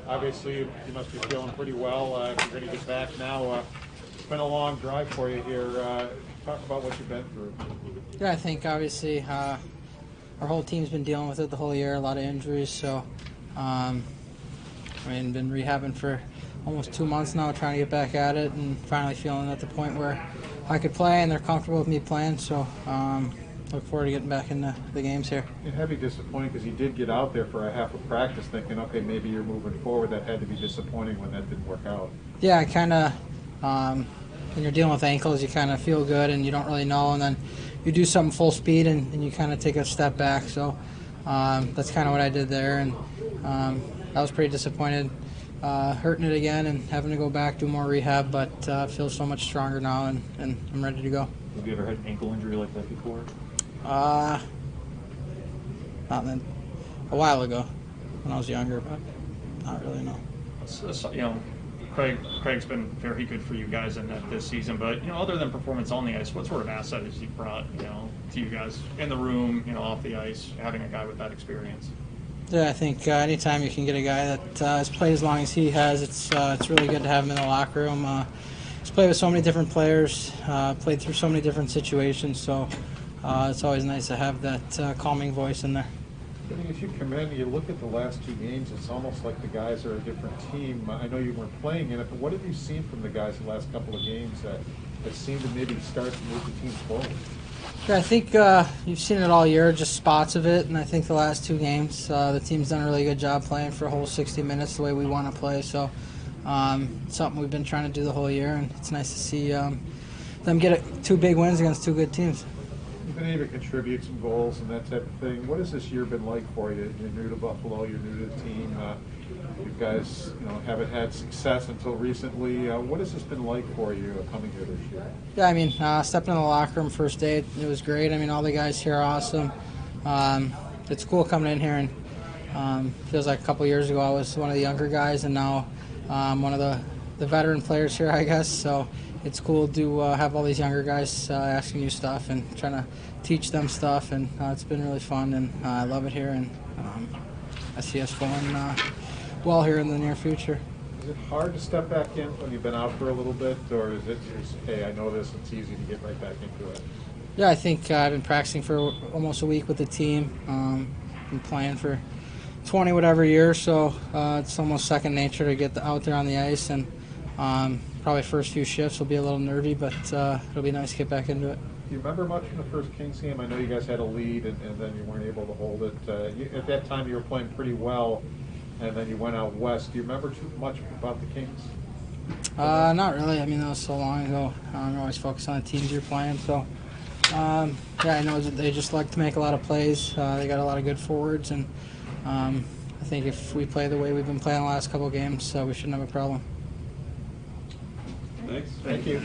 Obviously, you must be feeling pretty well. You're going to get back now. It's been a long drive for you here. Talk about what you've been through. Yeah, I think obviously our whole team's been dealing with it the whole year, a lot of injuries. So, been rehabbing for almost 2 months now, trying to get back at it, and finally feeling at the point where I could play, and they're comfortable with me playing. So, look forward to getting back into the games here. It had to be disappointing because you did get out there for a half of practice thinking, okay, maybe you're moving forward. That had to be disappointing when that didn't work out. Yeah, I kind of, when you're dealing with ankles, you kind of feel good and you don't really know, and then you do something full speed and you kind of take a step back. So that's kind of what I did there, and I was pretty disappointed hurting it again and having to go back, do more rehab, but I feel so much stronger now and I'm ready to go. Have you ever had an ankle injury like that before? Not in a while ago when I was younger, but not really, no. So, Craig's been very good for you guys in that this season, but other than performance on the ice, what sort of asset has he brought to you guys in the room, off the ice, having a guy with that experience? Yeah, I think anytime you can get a guy that has played as long as he has, it's really good to have him in the locker room. He's played with so many different players, played through so many different situations, so it's always nice to have that calming voice in there. As you come in, you look at the last 2 games, it's almost like the guys are a different team. I know you weren't playing in it, but what have you seen from the guys the last couple of games that seem to maybe start to move the team forward? Yeah, I think you've seen it all year, just spots of it, and I think the last 2 games, the team's done a really good job playing for a whole 60 minutes the way we want to play. So it's something we've been trying to do the whole year, and it's nice to see them get 2 big wins against 2 good teams. You've been able to contribute some goals and that type of thing. What has this year been like for you? You're new to Buffalo, you're new to the team. You guys, haven't had success until recently. What has this been like for you coming here this year? Yeah, stepping in the locker room first day, it was great. All the guys here are awesome. It's cool coming in here, and feels like a couple years ago I was one of the younger guys, and now I'm one of the veteran players here, I guess. So it's cool to have all these younger guys asking you stuff and trying to teach them stuff, and it's been really fun, and I love it here, and I see us going well here in the near future. Is it hard to step back in when you've been out for a little bit, or is it just, hey, I know this, it's easy to get right back into it? Yeah, I think I've been practicing for almost a week with the team. Been playing for 20 whatever years, so it's almost second nature to get out there on the ice, and probably first few shifts will be a little nervy, but it'll be nice to get back into it. Do you remember much from the first Kings game? I know you guys had a lead, and then you weren't able to hold it. At that time, you were playing pretty well, and then you went out west. Do you remember too much about the Kings? Not really. That was so long ago. I'm always focused on the teams you're playing. So, yeah, I know that they just like to make a lot of plays. They got a lot of good forwards, and I think if we play the way we've been playing the last couple of games, we shouldn't have a problem. Thanks. Thank you.